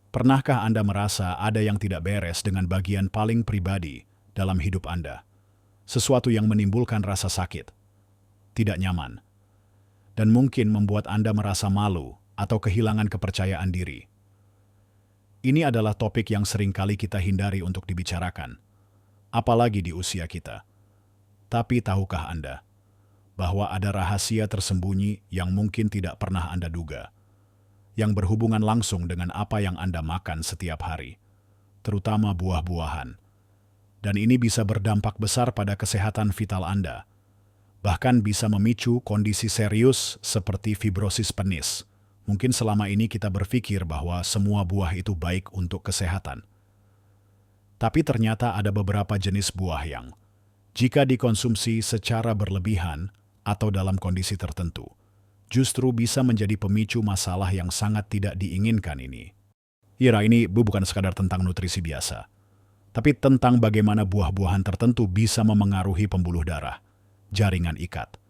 Pernahkah Anda merasa ada yang tidak beres dengan bagian paling pribadi dalam hidup Anda? Sesuatu yang menimbulkan rasa sakit, tidak nyaman, dan mungkin membuat Anda merasa malu atau kehilangan kepercayaan diri. Ini adalah topik yang sering kali kita hindari untuk dibicarakan, apalagi di usia kita. Tapi tahukah Anda bahwa ada rahasia tersembunyi yang mungkin tidak pernah Anda duga, yang berhubungan langsung dengan apa yang Anda makan setiap hari, terutama buah-buahan. Dan ini bisa berdampak besar pada kesehatan vital Anda, bahkan bisa memicu kondisi serius seperti fibrosis penis. Mungkin selama ini kita berpikir bahwa semua buah itu baik untuk kesehatan. Tapi ternyata ada beberapa jenis buah yang, jika dikonsumsi secara berlebihan atau dalam kondisi tertentu, justru bisa menjadi pemicu masalah yang sangat tidak diinginkan ini. Ira, ini bukan sekadar tentang nutrisi biasa, tapi tentang bagaimana buah-buahan tertentu bisa memengaruhi pembuluh darah, jaringan ikat,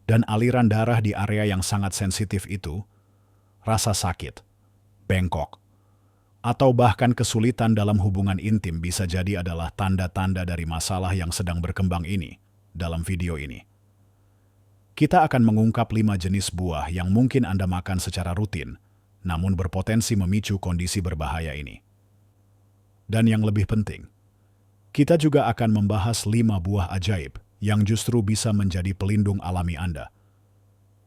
dan aliran darah di area yang sangat sensitif itu. Rasa sakit, bengkok, atau bahkan kesulitan dalam hubungan intim bisa jadi adalah tanda-tanda dari masalah yang sedang berkembang ini dalam video ini. Kita akan mengungkap 5 jenis buah yang mungkin Anda makan secara rutin, namun berpotensi memicu kondisi berbahaya ini. Dan yang lebih penting, kita juga akan membahas 5 buah ajaib yang justru bisa menjadi pelindung alami Anda.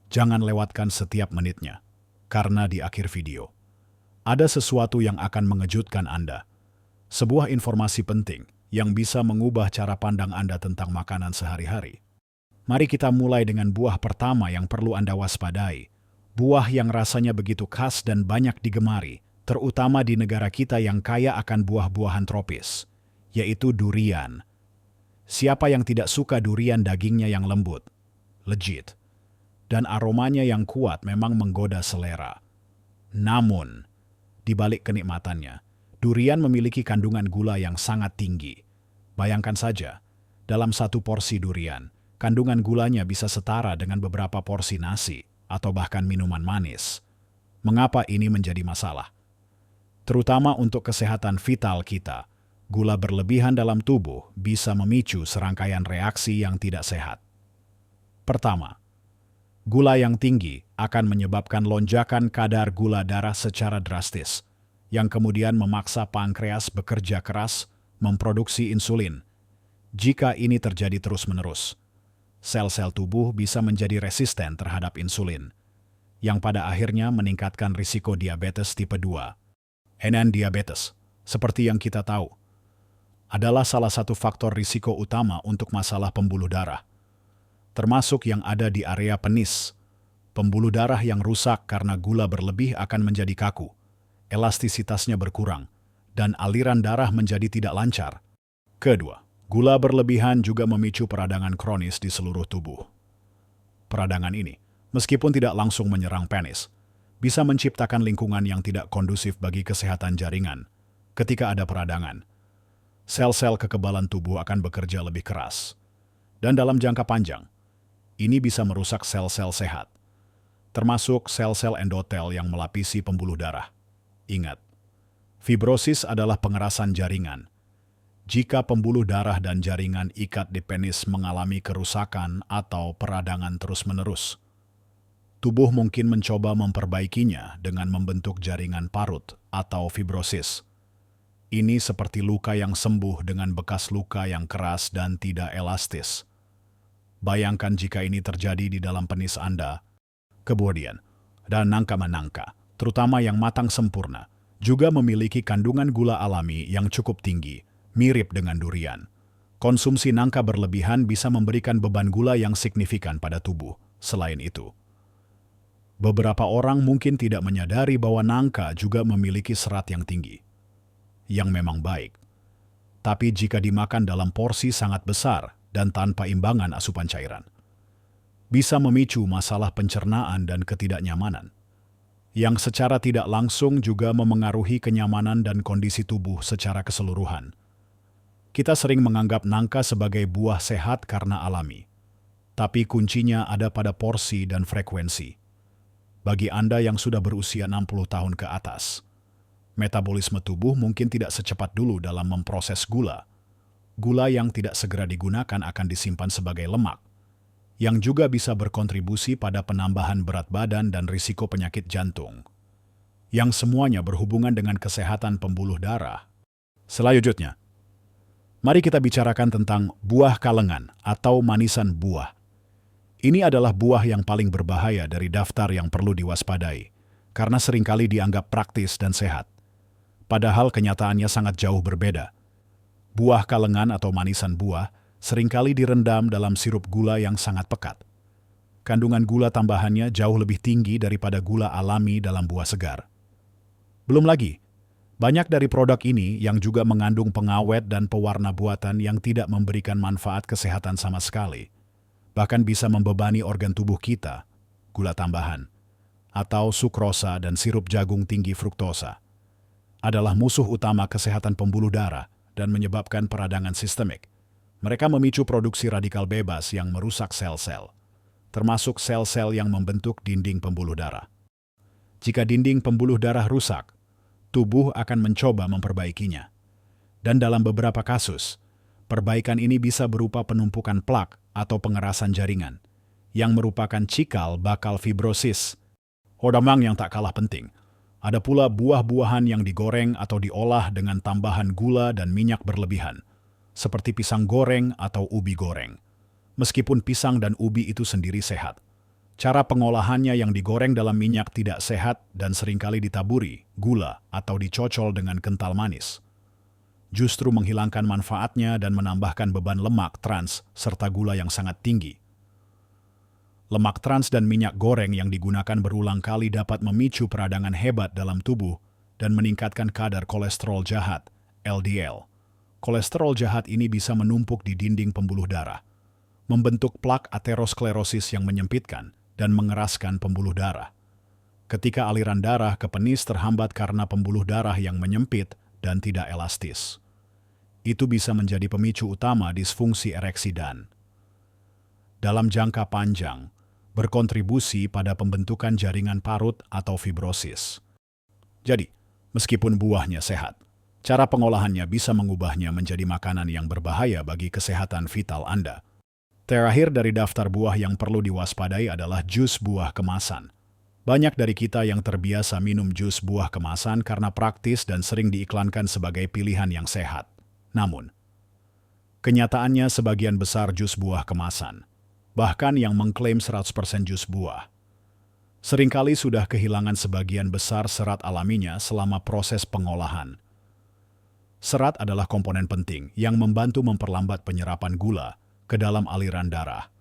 Jangan lewatkan setiap menitnya, karena di akhir video ada sesuatu yang akan mengejutkan Anda. Sebuah informasi penting yang bisa mengubah cara pandang Anda tentang makanan sehari-hari. Mari kita mulai dengan buah pertama yang perlu Anda waspadai. Buah yang rasanya begitu khas dan banyak digemari, terutama di negara kita yang kaya akan buah-buahan tropis, yaitu durian. Siapa yang tidak suka durian? Dagingnya yang lembut, legit, dan aromanya yang kuat memang menggoda selera. Namun, di balik kenikmatannya, durian memiliki kandungan gula yang sangat tinggi. Bayangkan saja, dalam satu porsi durian, kandungan gulanya bisa setara dengan beberapa porsi nasi atau bahkan minuman manis. Mengapa ini menjadi masalah? Terutama untuk kesehatan vital kita, gula berlebihan dalam tubuh bisa memicu serangkaian reaksi yang tidak sehat. Pertama, gula yang tinggi akan menyebabkan lonjakan kadar gula darah secara drastis, yang kemudian memaksa pankreas bekerja keras memproduksi insulin. Jika ini terjadi terus-menerus, sel-sel tubuh bisa menjadi resisten terhadap insulin, yang pada akhirnya meningkatkan risiko diabetes tipe 2. Diabetes, seperti yang kita tahu, adalah salah satu faktor risiko utama untuk masalah pembuluh darah, termasuk yang ada di area penis. Pembuluh darah yang rusak karena gula berlebih akan menjadi kaku, elastisitasnya berkurang, dan aliran darah menjadi tidak lancar. Kedua, gula berlebihan juga memicu peradangan kronis di seluruh tubuh. Peradangan ini, meskipun tidak langsung menyerang penis, bisa menciptakan lingkungan yang tidak kondusif bagi kesehatan jaringan. Ketika ada peradangan, sel-sel kekebalan tubuh akan bekerja lebih keras. Dan dalam jangka panjang, ini bisa merusak sel-sel sehat, termasuk sel-sel endotel yang melapisi pembuluh darah. Ingat, fibrosis adalah pengerasan jaringan. Jika pembuluh darah dan jaringan ikat di penis mengalami kerusakan atau peradangan terus-menerus, tubuh mungkin mencoba memperbaikinya dengan membentuk jaringan parut atau fibrosis. Ini seperti luka yang sembuh dengan bekas luka yang keras dan tidak elastis. Bayangkan jika ini terjadi di dalam penis Anda. Kemudian, dan nangka-menangka, terutama yang matang sempurna, juga memiliki kandungan gula alami yang cukup tinggi, mirip dengan durian. Konsumsi nangka berlebihan bisa memberikan beban gula yang signifikan pada tubuh. Selain itu, beberapa orang mungkin tidak menyadari bahwa nangka juga memiliki serat yang tinggi, yang memang baik. Tapi jika dimakan dalam porsi sangat besar dan tanpa imbangan asupan cairan, bisa memicu masalah pencernaan dan ketidaknyamanan, yang secara tidak langsung juga memengaruhi kenyamanan dan kondisi tubuh secara keseluruhan. Kita sering menganggap nangka sebagai buah sehat karena alami, tapi kuncinya ada pada porsi dan frekuensi. Bagi Anda yang sudah berusia 60 tahun ke atas, Metabolisme tubuh mungkin tidak secepat dulu dalam memproses gula. Gula yang tidak segera digunakan akan disimpan sebagai lemak, yang juga bisa berkontribusi pada penambahan berat badan dan risiko penyakit jantung, yang semuanya berhubungan dengan kesehatan pembuluh darah. Selanjutnya, mari kita bicarakan tentang buah kalengan atau manisan buah. Ini adalah buah yang paling berbahaya dari daftar yang perlu diwaspadai, karena seringkali dianggap praktis dan sehat. Padahal kenyataannya sangat jauh berbeda. Buah kalengan atau manisan buah seringkali direndam dalam sirup gula yang sangat pekat. Kandungan gula tambahannya jauh lebih tinggi daripada gula alami dalam buah segar. Belum lagi, banyak dari produk ini yang juga mengandung pengawet dan pewarna buatan yang tidak memberikan manfaat kesehatan sama sekali. Bahkan bisa membebani organ tubuh kita, gula tambahan, atau sukrosa dan sirup jagung tinggi fruktosa, adalah musuh utama kesehatan pembuluh darah dan menyebabkan peradangan sistemik. Mereka memicu produksi radikal bebas yang merusak sel-sel, termasuk sel-sel yang membentuk dinding pembuluh darah. Jika dinding pembuluh darah rusak, tubuh akan mencoba memperbaikinya. Dan dalam beberapa kasus, perbaikan ini bisa berupa penumpukan plak atau pengerasan jaringan, yang merupakan cikal bakal fibrosis. Hodamang yang tak kalah penting, ada pula buah-buahan yang digoreng atau diolah dengan tambahan gula dan minyak berlebihan, seperti pisang goreng atau ubi goreng. Meskipun pisang dan ubi itu sendiri sehat, cara pengolahannya yang digoreng dalam minyak tidak sehat dan seringkali ditaburi gula atau dicocol dengan kental manis. Justru menghilangkan manfaatnya dan menambahkan beban lemak trans serta gula yang sangat tinggi. Lemak trans dan minyak goreng yang digunakan berulang kali dapat memicu peradangan hebat dalam tubuh dan meningkatkan kadar kolesterol jahat, LDL. Kolesterol jahat ini bisa menumpuk di dinding pembuluh darah, membentuk plak aterosklerosis yang menyempitkan dan mengeraskan pembuluh darah. Ketika aliran darah ke penis terhambat karena pembuluh darah yang menyempit dan tidak elastis, itu bisa menjadi pemicu utama disfungsi ereksi dan, dalam jangka panjang, berkontribusi pada pembentukan jaringan parut atau fibrosis. Jadi, meskipun buahnya sehat, cara pengolahannya bisa mengubahnya menjadi makanan yang berbahaya bagi kesehatan vital Anda. Terakhir dari daftar buah yang perlu diwaspadai adalah jus buah kemasan. Banyak dari kita yang terbiasa minum jus buah kemasan karena praktis dan sering diiklankan sebagai pilihan yang sehat. Namun, kenyataannya sebagian besar jus buah kemasan, bahkan yang mengklaim 100% jus buah, seringkali sudah kehilangan sebagian besar serat alaminya selama proses pengolahan. Serat adalah komponen penting yang membantu memperlambat penyerapan gula ke dalam aliran darah.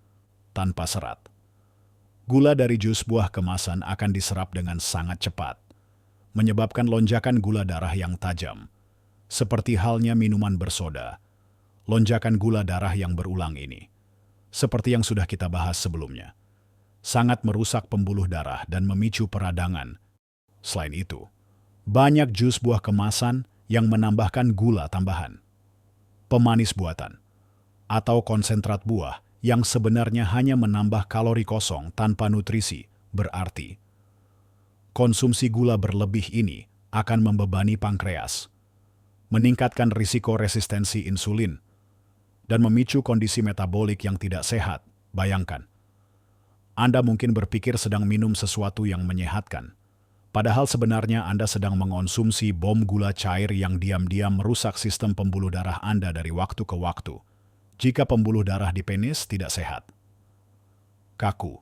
Tanpa serat, gula dari jus buah kemasan akan diserap dengan sangat cepat, menyebabkan lonjakan gula darah yang tajam. Seperti halnya minuman bersoda, lonjakan gula darah yang berulang ini, seperti yang sudah kita bahas sebelumnya, sangat merusak pembuluh darah dan memicu peradangan. Selain itu, banyak jus buah kemasan yang menambahkan gula tambahan, pemanis buatan, atau konsentrat buah yang sebenarnya hanya menambah kalori kosong tanpa nutrisi. Berarti, konsumsi gula berlebih ini akan membebani pankreas, meningkatkan risiko resistensi insulin, dan memicu kondisi metabolik yang tidak sehat. Bayangkan, Anda mungkin berpikir sedang minum sesuatu yang menyehatkan, padahal sebenarnya Anda sedang mengonsumsi bom gula cair yang diam-diam merusak sistem pembuluh darah Anda dari waktu ke waktu. Jika pembuluh darah di penis tidak sehat, kaku,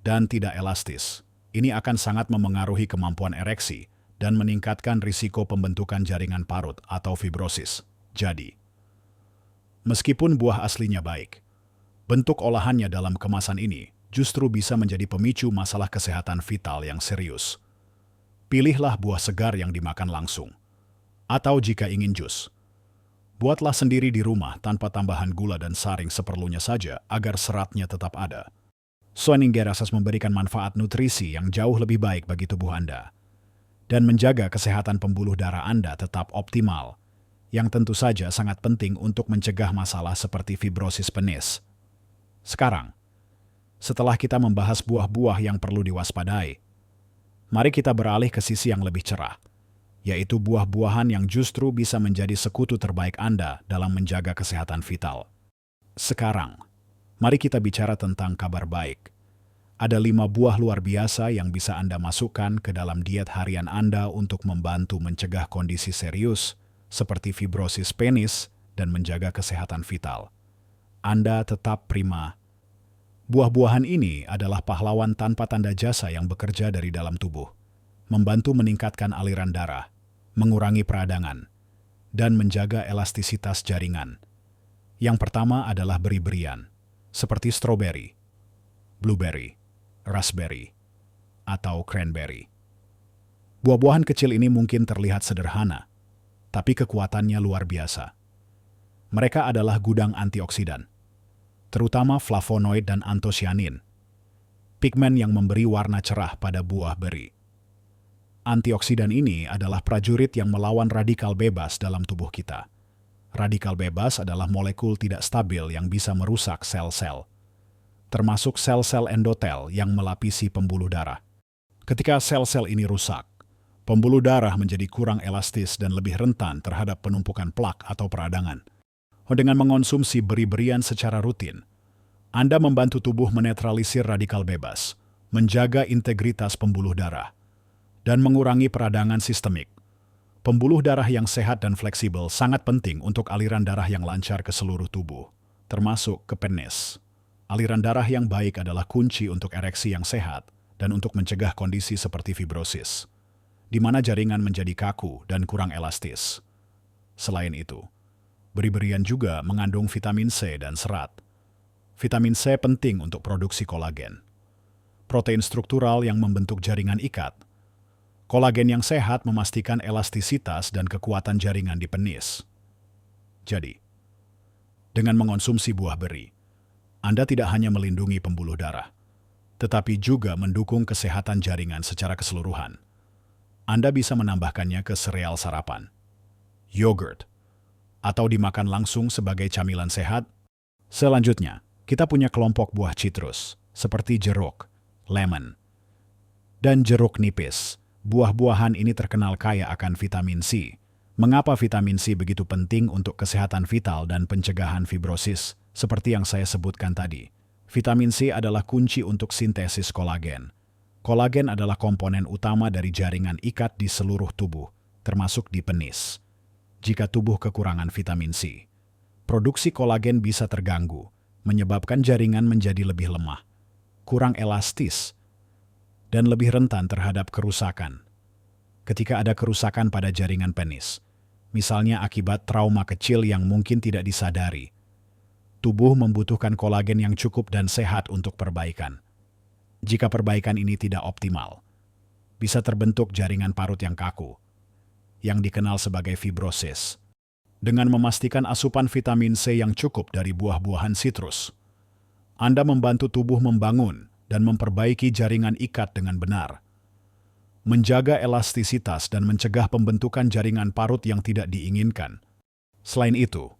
dan tidak elastis, ini akan sangat memengaruhi kemampuan ereksi dan meningkatkan risiko pembentukan jaringan parut atau fibrosis. Jadi, meskipun buah aslinya baik, bentuk olahannya dalam kemasan ini justru bisa menjadi pemicu masalah kesehatan vital yang serius. Pilihlah buah segar yang dimakan langsung. Atau jika ingin jus, buatlah sendiri di rumah tanpa tambahan gula dan saring seperlunya saja agar seratnya tetap ada. Soeningerasas memberikan manfaat nutrisi yang jauh lebih baik bagi tubuh Anda dan menjaga kesehatan pembuluh darah Anda tetap optimal, yang tentu saja sangat penting untuk mencegah masalah seperti fibrosis penis. Sekarang, setelah kita membahas buah-buah yang perlu diwaspadai, mari kita beralih ke sisi yang lebih cerah, yaitu buah-buahan yang justru bisa menjadi sekutu terbaik Anda dalam menjaga kesehatan vital. Sekarang, mari kita bicara tentang kabar baik. Ada 5 buah luar biasa yang bisa Anda masukkan ke dalam diet harian Anda untuk membantu mencegah kondisi serius seperti fibrosis penis dan menjaga kesehatan vital. Anda tetap prima. Buah-buahan ini adalah pahlawan tanpa tanda jasa yang bekerja dari dalam tubuh, membantu meningkatkan aliran darah, mengurangi peradangan, dan menjaga elastisitas jaringan. Yang pertama adalah beri-berian, seperti stroberi, blueberry, raspberry, atau cranberry. Buah-buahan kecil ini mungkin terlihat sederhana, tapi kekuatannya luar biasa. Mereka adalah gudang antioksidan, terutama flavonoid dan antosianin, pigmen yang memberi warna cerah pada buah beri. Antioksidan ini adalah prajurit yang melawan radikal bebas dalam tubuh kita. Radikal bebas adalah molekul tidak stabil yang bisa merusak sel-sel, termasuk sel-sel endotel yang melapisi pembuluh darah. Ketika sel-sel ini rusak, pembuluh darah menjadi kurang elastis dan lebih rentan terhadap penumpukan plak atau peradangan. Dengan mengonsumsi beri-berian secara rutin, Anda membantu tubuh menetralisir radikal bebas, menjaga integritas pembuluh darah, dan mengurangi peradangan sistemik. Pembuluh darah yang sehat dan fleksibel sangat penting untuk aliran darah yang lancar ke seluruh tubuh, termasuk ke penis. Aliran darah yang baik adalah kunci untuk ereksi yang sehat dan untuk mencegah kondisi seperti fibrosis, di mana jaringan menjadi kaku dan kurang elastis. Selain itu, beri-berian juga mengandung vitamin C dan serat. Vitamin C penting untuk produksi kolagen, protein struktural yang membentuk jaringan ikat. Kolagen yang sehat memastikan elastisitas dan kekuatan jaringan di penis. Jadi, dengan mengonsumsi buah beri, Anda tidak hanya melindungi pembuluh darah, tetapi juga mendukung kesehatan jaringan secara keseluruhan. Anda bisa menambahkannya ke sereal sarapan, yogurt, atau dimakan langsung sebagai camilan sehat. Selanjutnya, kita punya kelompok buah citrus, seperti jeruk, lemon, dan jeruk nipis. Buah-buahan ini terkenal kaya akan vitamin C. Mengapa vitamin C begitu penting untuk kesehatan vital dan pencegahan fibrosis? Seperti yang saya sebutkan tadi, vitamin C adalah kunci untuk sintesis kolagen. Kolagen adalah komponen utama dari jaringan ikat di seluruh tubuh, termasuk di penis. Jika tubuh kekurangan vitamin C, produksi kolagen bisa terganggu, menyebabkan jaringan menjadi lebih lemah, kurang elastis, dan lebih rentan terhadap kerusakan. Ketika ada kerusakan pada jaringan penis, misalnya akibat trauma kecil yang mungkin tidak disadari, tubuh membutuhkan kolagen yang cukup dan sehat untuk perbaikan. Jika perbaikan ini tidak optimal, bisa terbentuk jaringan parut yang kaku, yang dikenal sebagai fibrosis. Dengan memastikan asupan vitamin C yang cukup dari buah-buahan sitrus, Anda membantu tubuh membangun dan memperbaiki jaringan ikat dengan benar, menjaga elastisitas dan mencegah pembentukan jaringan parut yang tidak diinginkan. Selain itu,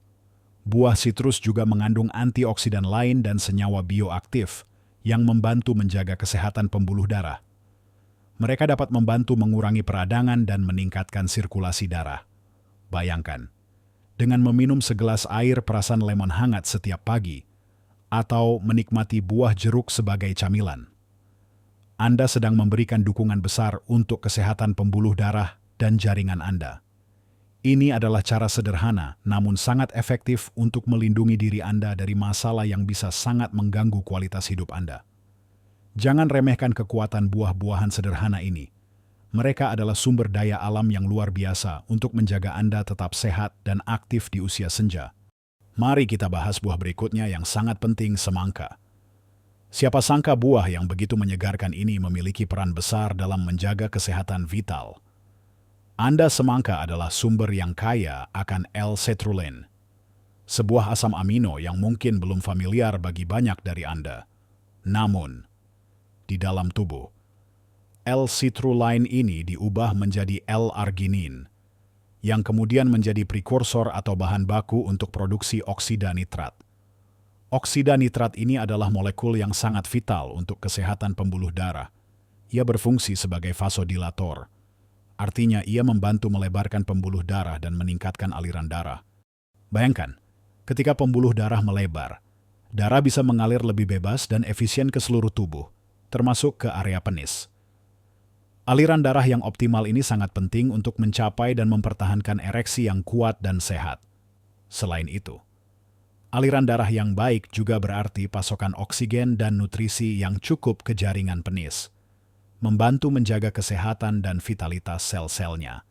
buah sitrus juga mengandung antioksidan lain dan senyawa bioaktif yang membantu menjaga kesehatan pembuluh darah. Mereka dapat membantu mengurangi peradangan dan meningkatkan sirkulasi darah. Bayangkan, dengan meminum segelas air perasan lemon hangat setiap pagi, atau menikmati buah jeruk sebagai camilan, Anda sedang memberikan dukungan besar untuk kesehatan pembuluh darah dan jaringan Anda. Ini adalah cara sederhana namun sangat efektif untuk melindungi diri Anda dari masalah yang bisa sangat mengganggu kualitas hidup Anda. Jangan remehkan kekuatan buah-buahan sederhana ini. Mereka adalah sumber daya alam yang luar biasa untuk menjaga Anda tetap sehat dan aktif di usia senja. Mari kita bahas buah berikutnya yang sangat penting, semangka. Siapa sangka buah yang begitu menyegarkan ini memiliki peran besar dalam menjaga kesehatan vital. Anda semangka adalah sumber yang kaya akan L-citrulline, sebuah asam amino yang mungkin belum familiar bagi banyak dari Anda. Namun, di dalam tubuh, L-citrulline ini diubah menjadi L-arginin, yang kemudian menjadi prekursor atau bahan baku untuk produksi oksida nitrat. Oksida nitrat ini adalah molekul yang sangat vital untuk kesehatan pembuluh darah. Ia berfungsi sebagai vasodilator Artinya ia membantu melebarkan pembuluh darah dan meningkatkan aliran darah. Bayangkan, ketika pembuluh darah melebar, darah bisa mengalir lebih bebas dan efisien ke seluruh tubuh, termasuk ke area penis. Aliran darah yang optimal ini sangat penting untuk mencapai dan mempertahankan ereksi yang kuat dan sehat. Selain itu, aliran darah yang baik juga berarti pasokan oksigen dan nutrisi yang cukup ke jaringan penis, membantu menjaga kesehatan dan vitalitas sel-selnya.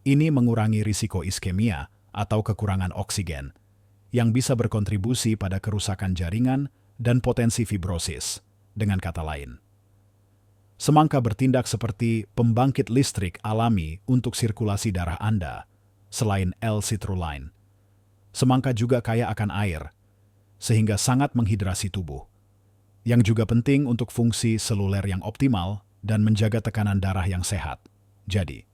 Ini mengurangi risiko iskemia atau kekurangan oksigen, yang bisa berkontribusi pada kerusakan jaringan dan potensi fibrosis. Dengan kata lain, semangka bertindak seperti pembangkit listrik alami untuk sirkulasi darah Anda. Selain L-citrulline, semangka juga kaya akan air, sehingga sangat menghidrasi tubuh, yang juga penting untuk fungsi seluler yang optimal dan menjaga tekanan darah yang sehat. Jadi,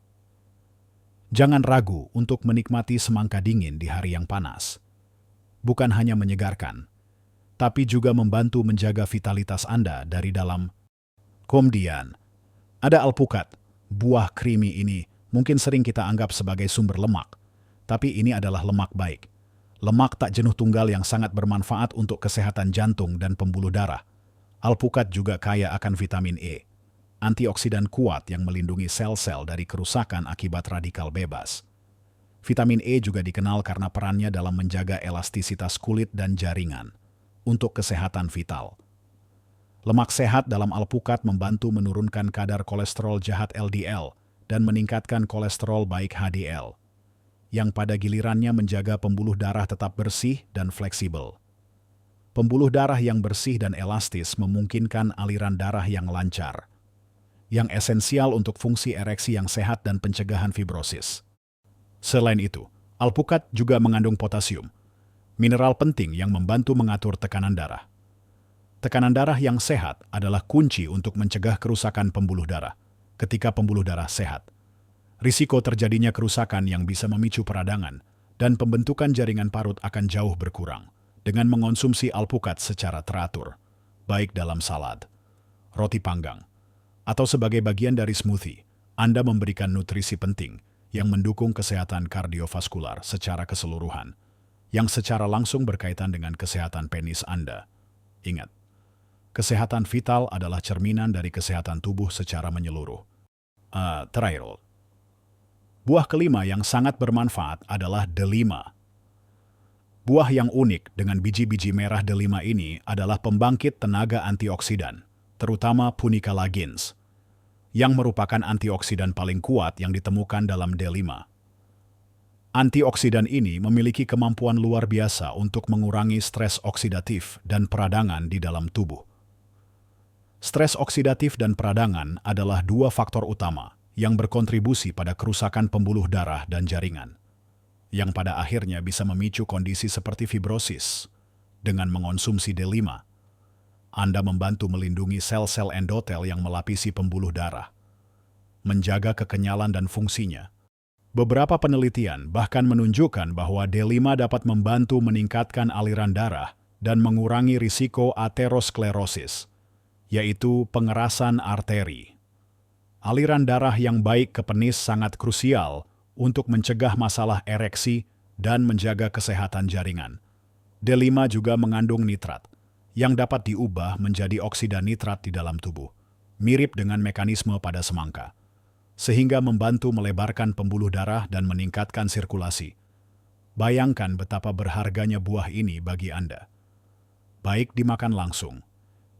jangan ragu untuk menikmati semangka dingin di hari yang panas. Bukan hanya menyegarkan, tapi juga membantu menjaga vitalitas Anda dari dalam. Kemudian, ada alpukat. Buah creamy ini mungkin sering kita anggap sebagai sumber lemak, tapi ini adalah lemak baik. Lemak tak jenuh tunggal yang sangat bermanfaat untuk kesehatan jantung dan pembuluh darah. Alpukat juga kaya akan vitamin E, antioksidan kuat yang melindungi sel-sel dari kerusakan akibat radikal bebas. Vitamin E juga dikenal karena perannya dalam menjaga elastisitas kulit dan jaringan untuk kesehatan vital. Lemak sehat dalam alpukat membantu menurunkan kadar kolesterol jahat LDL dan meningkatkan kolesterol baik HDL, yang pada gilirannya menjaga pembuluh darah tetap bersih dan fleksibel. Pembuluh darah yang bersih dan elastis memungkinkan aliran darah yang lancar, yang esensial untuk fungsi ereksi yang sehat dan pencegahan fibrosis. Selain itu, alpukat juga mengandung potasium, mineral penting yang membantu mengatur tekanan darah. Tekanan darah yang sehat adalah kunci untuk mencegah kerusakan pembuluh darah. Ketika pembuluh darah sehat, risiko terjadinya kerusakan yang bisa memicu peradangan dan pembentukan jaringan parut akan jauh berkurang dengan mengonsumsi alpukat secara teratur, baik dalam salad, roti panggang, atau sebagai bagian dari smoothie. Anda memberikan nutrisi penting yang mendukung kesehatan kardiovaskular secara keseluruhan, yang secara langsung berkaitan dengan kesehatan penis Anda. Ingat, kesehatan vital adalah cerminan dari kesehatan tubuh secara menyeluruh. Terakhir, buah kelima yang sangat bermanfaat adalah delima. Buah yang unik dengan biji-biji merah delima ini adalah pembangkit tenaga antioksidan, terutama Punica ligens, yang merupakan antioksidan paling kuat yang ditemukan dalam delima. Antioksidan ini memiliki kemampuan luar biasa untuk mengurangi stres oksidatif dan peradangan di dalam tubuh. Stres oksidatif dan peradangan adalah dua faktor utama yang berkontribusi pada kerusakan pembuluh darah dan jaringan, yang pada akhirnya bisa memicu kondisi seperti fibrosis. Dengan mengonsumsi delima, Anda membantu melindungi sel-sel endotel yang melapisi pembuluh darah, menjaga kekenyalan dan fungsinya. Beberapa penelitian bahkan menunjukkan bahwa delima dapat membantu meningkatkan aliran darah dan mengurangi risiko aterosklerosis, yaitu pengerasan arteri. Aliran darah yang baik ke penis sangat krusial untuk mencegah masalah ereksi dan menjaga kesehatan jaringan. Delima juga mengandung nitrat, yang dapat diubah menjadi oksida nitrat di dalam tubuh, mirip dengan mekanisme pada semangka, sehingga membantu melebarkan pembuluh darah dan meningkatkan sirkulasi. Bayangkan betapa berharganya buah ini bagi Anda. Baik dimakan langsung,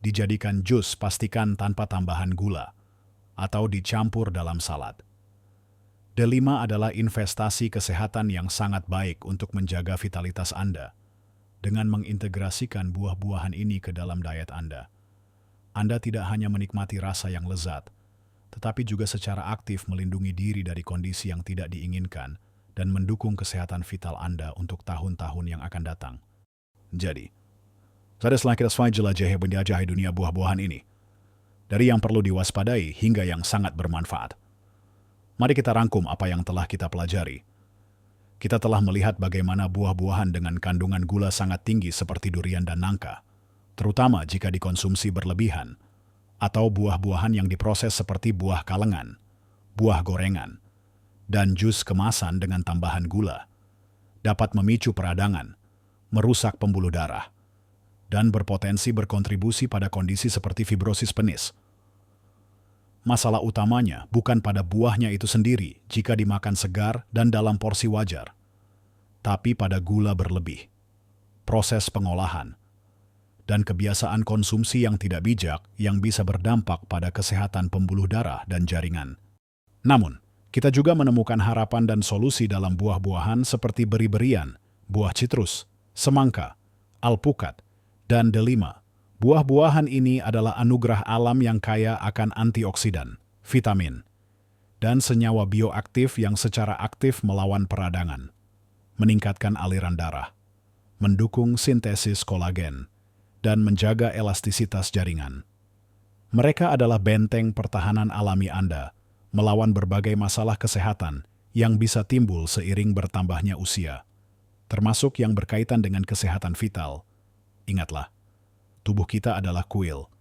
dijadikan jus pastikan tanpa tambahan gula, atau dicampur dalam salad. Delima adalah investasi kesehatan yang sangat baik untuk menjaga vitalitas Anda. Dengan mengintegrasikan buah-buahan ini ke dalam diet Anda tidak hanya menikmati rasa yang lezat, tetapi juga secara aktif melindungi diri dari kondisi yang tidak diinginkan dan mendukung kesehatan vital Anda untuk tahun-tahun yang akan datang. Jadi, setelah kita selesai jelajahi penjajah dunia buah-buahan ini, dari yang perlu diwaspadai hingga yang sangat bermanfaat, mari kita rangkum apa yang telah kita pelajari. Kita telah melihat bagaimana buah-buahan dengan kandungan gula sangat tinggi seperti durian dan nangka, terutama jika dikonsumsi berlebihan, atau buah-buahan yang diproses seperti buah kalengan, buah gorengan, dan jus kemasan dengan tambahan gula dapat memicu peradangan, merusak pembuluh darah, dan berpotensi berkontribusi pada kondisi seperti fibrosis penis. Masalah utamanya bukan pada buahnya itu sendiri jika dimakan segar dan dalam porsi wajar, tapi pada gula berlebih, proses pengolahan, dan kebiasaan konsumsi yang tidak bijak yang bisa berdampak pada kesehatan pembuluh darah dan jaringan. Namun, kita juga menemukan harapan dan solusi dalam buah-buahan seperti beri-berian, buah citrus, semangka, alpukat, dan delima. Buah-buahan ini adalah anugerah alam yang kaya akan antioksidan, vitamin, dan senyawa bioaktif yang secara aktif melawan peradangan, meningkatkan aliran darah, mendukung sintesis kolagen, dan menjaga elastisitas jaringan. Mereka adalah benteng pertahanan alami Anda melawan berbagai masalah kesehatan yang bisa timbul seiring bertambahnya usia, termasuk yang berkaitan dengan kesehatan vital. Ingatlah, tubuh kita adalah kuil,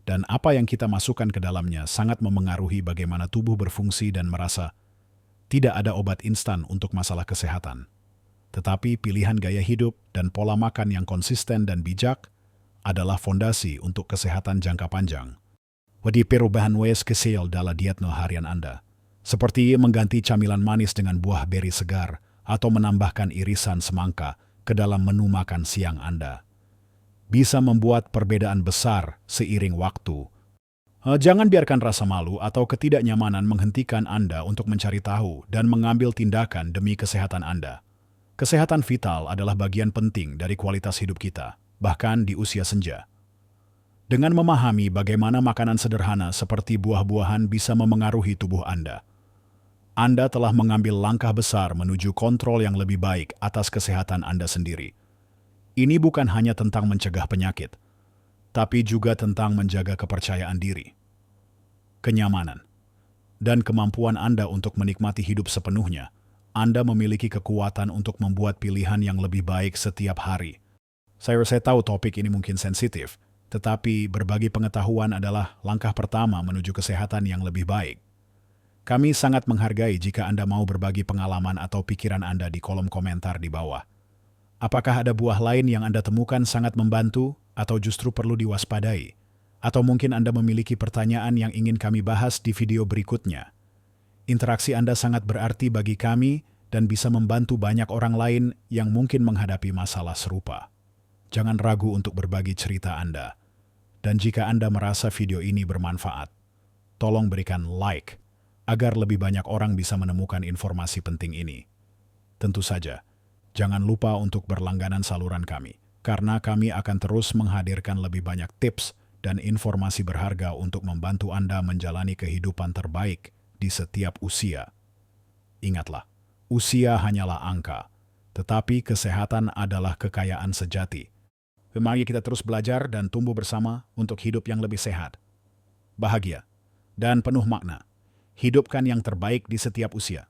dan apa yang kita masukkan ke dalamnya sangat memengaruhi bagaimana tubuh berfungsi dan merasa. Tidak ada obat instan untuk masalah kesehatan. Tetapi pilihan gaya hidup dan pola makan yang konsisten dan bijak adalah fondasi untuk kesehatan jangka panjang. Wedi perubahan wes kecil dalam diet harian Anda, seperti mengganti camilan manis dengan buah beri segar atau menambahkan irisan semangka ke dalam menu makan siang Anda, bisa membuat perbedaan besar seiring waktu. Jangan biarkan rasa malu atau ketidaknyamanan menghentikan Anda untuk mencari tahu dan mengambil tindakan demi kesehatan Anda. Kesehatan vital adalah bagian penting dari kualitas hidup kita, bahkan di usia senja. Dengan memahami bagaimana makanan sederhana seperti buah-buahan bisa memengaruhi tubuh Anda telah mengambil langkah besar menuju kontrol yang lebih baik atas kesehatan Anda sendiri. Ini bukan hanya tentang mencegah penyakit, tapi juga tentang menjaga kepercayaan diri, kenyamanan, dan kemampuan Anda untuk menikmati hidup sepenuhnya. Anda memiliki kekuatan untuk membuat pilihan yang lebih baik setiap hari. Saya tahu topik ini mungkin sensitif, tetapi berbagi pengetahuan adalah langkah pertama menuju kesehatan yang lebih baik. Kami sangat menghargai jika Anda mau berbagi pengalaman atau pikiran Anda di kolom komentar di bawah. Apakah ada buah lain yang Anda temukan sangat membantu atau justru perlu diwaspadai? Atau mungkin Anda memiliki pertanyaan yang ingin kami bahas di video berikutnya. Interaksi Anda sangat berarti bagi kami dan bisa membantu banyak orang lain yang mungkin menghadapi masalah serupa. Jangan ragu untuk berbagi cerita Anda. Dan jika Anda merasa video ini bermanfaat, tolong berikan like agar lebih banyak orang bisa menemukan informasi penting ini. Tentu saja, jangan lupa untuk berlangganan saluran kami, karena kami akan terus menghadirkan lebih banyak tips dan informasi berharga untuk membantu Anda menjalani kehidupan terbaik di setiap usia. Ingatlah, usia hanyalah angka, tetapi kesehatan adalah kekayaan sejati. Mari kita terus belajar dan tumbuh bersama untuk hidup yang lebih sehat, bahagia, dan penuh makna. Hidupkan yang terbaik di setiap usia.